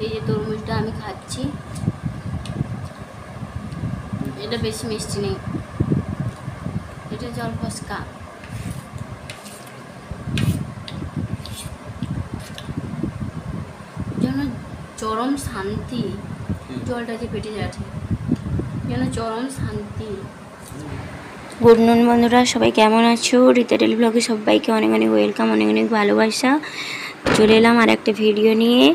এই যে তরমুজটা আমি খাচ্ছি, এটা বেশি মিষ্টি নেই, এটা জল ফসকা। যেন চরম শান্তি, জলটা যে পেটে যাচ্ছে যেন চরম শান্তি। গুড নুন বন্ধুরা, সবাই কেমন আছো? রীতা ডেলি ব্লগে সবাইকে অনেক অনেক ওয়েলকাম, অনেক অনেক ভালোবাসা। চলে এলাম আর একটা ভিডিও নিয়ে।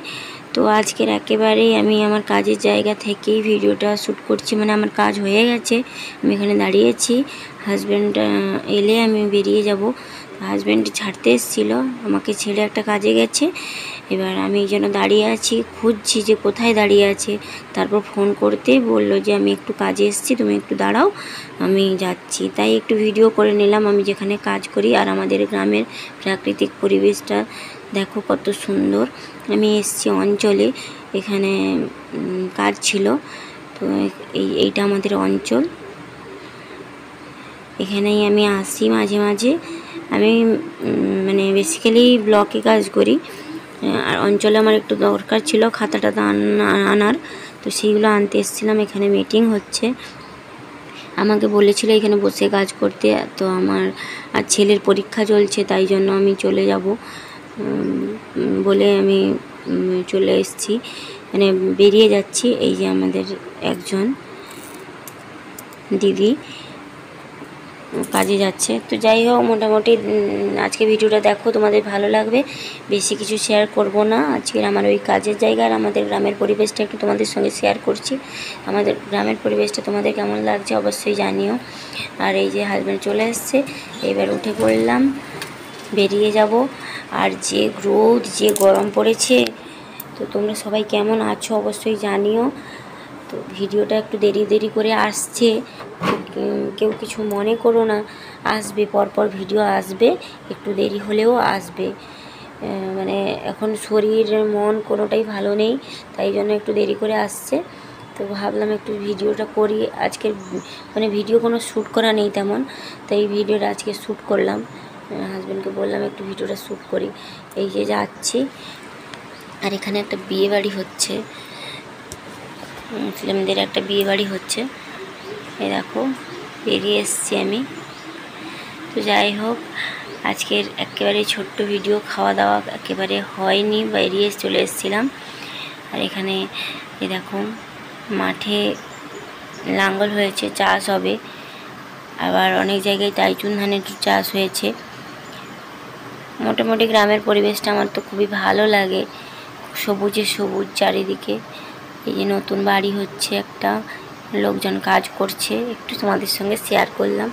তো আজকের একেবারেই আমি আমার কাজের জায়গা থেকেই ভিডিওটা শ্যুট করছি, মানে আমার কাজ হয়ে গেছে, আমি এখানে দাঁড়িয়েছি। হাজব্যান্ড এলে আমি বেরিয়ে যাব। হাজব্যান্ড ছাড়তে এসেছিলো, আমাকে ছেড়ে একটা কাজে গেছে। এবার আমি এই জন্য দাঁড়িয়ে আছি, খুঁজছি যে কোথায় দাঁড়িয়ে আছে। তারপর ফোন করতে বললো যে আমি একটু কাজে এসেছি, তুমি একটু দাঁড়াও, আমি যাচ্ছি। তাই একটু ভিডিও করে নিলাম আমি যেখানে কাজ করি। আর আমাদের গ্রামের প্রাকৃতিক পরিবেশটা দেখো কত সুন্দর। আমি এসেছি অঞ্চলে, এখানে কাজ ছিল। তো এইটা আমাদের অঞ্চল, এখানেই আমি আসি মাঝে মাঝে। আমি মানে বেসিক্যালি ব্লকে কাজ করি, আর অঞ্চলে আমার একটু দরকার ছিল খাতাটা আনার, তো সেইগুলো আনতে এসেছিলাম। এখানে মিটিং হচ্ছে, আমাকে বলেছিল এখানে বসে কাজ করতে। তো আমার আর ছেলের পরীক্ষা চলছে, তাই জন্য আমি চলে যাব বলে আমি চলে এসেছি, মানে বেরিয়ে যাচ্ছি। এই যে আমাদের একজন দিদি কাজে যাচ্ছে। তো যাই হোক, মোটামুটি আজকে ভিডিওটা দেখো, তোমাদের ভালো লাগবে। বেশি কিছু শেয়ার করব না আজকের আমার ওই কাজের জায়গা আর আমাদের গ্রামের পরিবেশটা একটু তোমাদের সঙ্গে শেয়ার করছি। আমাদের গ্রামের পরিবেশটা তোমাদের কেমন লাগছে অবশ্যই জানিও। আর এই যে হাজব্যান্ড চলে এসছে, এবার উঠে পড়লাম, বেরিয়ে যাব। আর যে রোদ, যে গরম পড়েছে, তো তোমরা সবাই কেমন আছো অবশ্যই জানিও। তো ভিডিওটা একটু দেরি করে আসছে, কেউ কিছু মনে করো না, আসবে পরপর ভিডিও আসবে, একটু দেরি হলেও আসবে। মানে এখন শরীর মন কোনোটাই ভালো নেই, তাই জন্য একটু দেরি করে আসছে। তো ভাবলাম একটু ভিডিওটা করি আজকের, মানে ভিডিও কোনো শ্যুট করা নেই তেমন, তাই ভিডিওটা আজকে শ্যুট করলাম। হাজব্যান্ডকে বললাম একটু ভিডিওটা শ্যুট করি। এই যে যাচ্ছি, আর এখানে একটা বিয়ে বাড়ি হচ্ছে, মুসলিমদের একটা বিয়ে বাড়ি হচ্ছে। এই দেখো বেরিয়ে এসছি আমি। তো যাই হোক, আজকের একেবারে ছোট্ট ভিডিও, খাওয়া দাওয়া একেবারে হয়নি, বেরিয়ে চলে এসেছিলাম। আর এখানে এই দেখো মাঠে লাঙ্গল হয়েছে, চাষ হবে। আবার অনেক জায়গায় টাইচুন ধানের চাষ হয়েছে। মোটামুটি গ্রামের পরিবেশটা আমার তো খুবই ভালো লাগে, সবুজে সবুজ চারিদিকে। এই যে নতুন বাড়ি হচ্ছে একটা, লোকজন কাজ করছে, একটু তোমাদের সঙ্গে শেয়ার করলাম।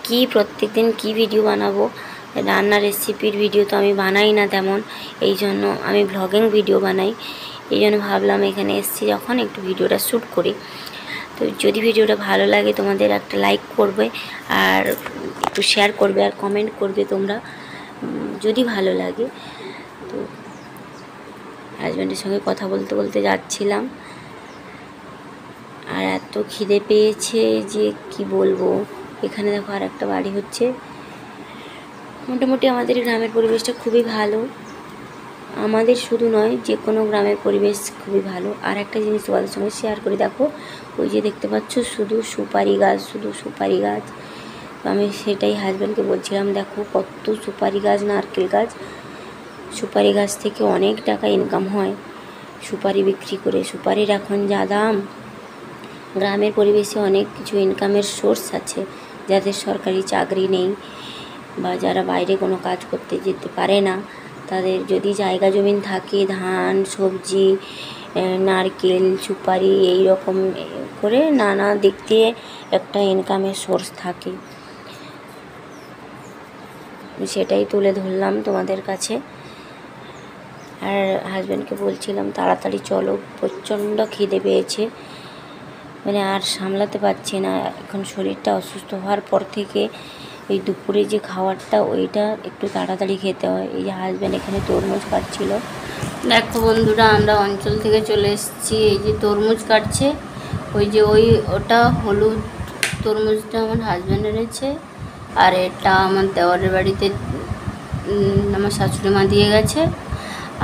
কি প্রত্যেকদিন কি ভিডিও বানাবো, রান্নার রেসিপির ভিডিও তো আমি বানাই না তেমন, এই জন্য আমি ভ্লগিং ভিডিও বানাই। এই জন্য ভাবলাম এখানে এসেছি যখন একটু ভিডিওটা শ্যুট করি। তো যদি ভিডিওটা ভালো লাগে তোমাদের একটা লাইক করবে, আর একটু শেয়ার করবে, আর কমেন্ট করবে তোমরা যদি ভালো লাগে। তো হাজব্যান্ডের সঙ্গে কথা বলতে বলতে যাচ্ছিলাম, আর এত খিদে পেয়েছে যে কি বলবো। এখানে দেখো আর একটা বাড়ি হচ্ছে। মোটামুটি আমাদের গ্রামের পরিবেশটা খুবই ভালো, আমাদের শুধু নয়, যে কোনো গ্রামের পরিবেশ খুবই ভালো। আর একটা জিনিস তোমাদের সঙ্গে শেয়ার করি, দেখো ওই যে দেখতে পাচ্ছ শুধু সুপারি গাছ, শুধু সুপারি গাছ। তো আমি সেটাই হাজব্যান্ডকে বলছিলাম, দেখো কত সুপারি গাছ, নারকেল গাছ। সুপারি গাছ থেকে অনেক টাকা ইনকাম হয় সুপারি বিক্রি করে। সুপারির এখন যা দাম। গ্রামের পরিবেশে অনেক কিছু ইনকামের সোর্স আছে, যাদের সরকারি চাকরি নেই বা যারা বাইরে কোনো কাজ করতে যেতে পারে না, তাদের যদি জায়গা জমিন থাকে, ধান, সবজি, নারকেল, সুপারি, এই রকম করে নানা দিক দিয়ে একটা ইনকামের সোর্স থাকে। সেটাই তুলে ধরলাম তোমাদের কাছে। আর হাজব্যান্ডকে বলছিলাম তাড়াতাড়ি চলো, প্রচণ্ড খিদে পেয়েছে, মানে আর সামলাতে পারছি না। এখন শরীরটা অসুস্থ হওয়ার পর থেকে ওই দুপুরে যে খাবারটা, ওইটা একটু তাড়াতাড়ি খেতে হয়। এই যে হাজব্যান্ড এখানে তরমুজ কাটছিল। দেখো বন্ধুরা, আমরা অঞ্চল থেকে চলে এসেছি, এই যে তরমুজ কাটছে। ওই যে ওটা হলুদ তরমুজটা আমার হাজব্যান্ড এনেছে, আর এটা আমার দেওয়ারের বাড়িতে আমার শাশুড়ি মা দিয়ে গেছে।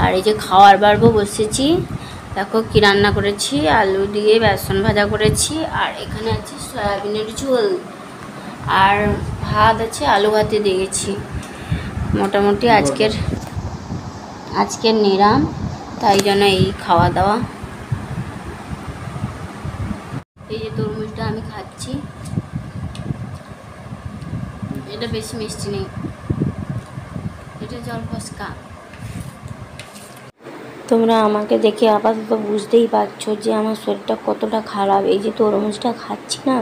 আর এই যে খাওয়ার বাড়বো বসেছি, দেখো কি রান্না করেছি, আলু দিয়ে বেসন ভাজা করেছি, আর এখানে আছে সয়াবিনের ঝোল, আর ভাত আছে, আলু ভাতে দিয়েছি। মোটামুটি আজকের নিরাম, তাই জন্য এই খাওয়া দাওয়া। এই যে তরমুজটা আমি খাচ্ছি, এটা বেশি মিষ্টি নেই, এটা জল ফসকা। তোমরা আমাকে দেখে আপাতত বুঝতেই পারছো যে আমার শরীরটা কতটা খারাপ। এই যে তরমুজটা খাচ্ছি না,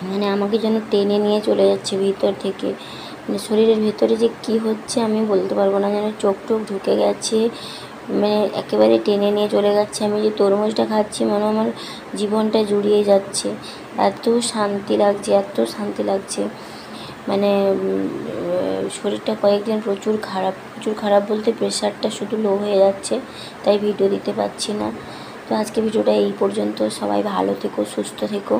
মানে আমাকে যেন টেনে নিয়ে চলে যাচ্ছে ভিতর থেকে, মানে শরীরের ভেতরে যে কি হচ্ছে আমি বলতে পারবো না, যেন চোখ টোক ঢুকে গেছে, মানে একেবারে টেনে নিয়ে চলে যাচ্ছে। আমি যে তরমুজটা খাচ্ছি মনে আমার জীবনটা জুড়িয়ে যাচ্ছে, এত শান্তি লাগছে, এত শান্তি লাগছে। মানে শরীরটা কয়েকদিন প্রচুর খারাপ বলতে প্রেশারটা শুধু লো হয়ে যাচ্ছে, তাই ভিডিও দিতে পারছি না। তো আজকে ভিডিওটা এই পর্যন্ত। সবাই ভালো থেকো, সুস্থ থেকো।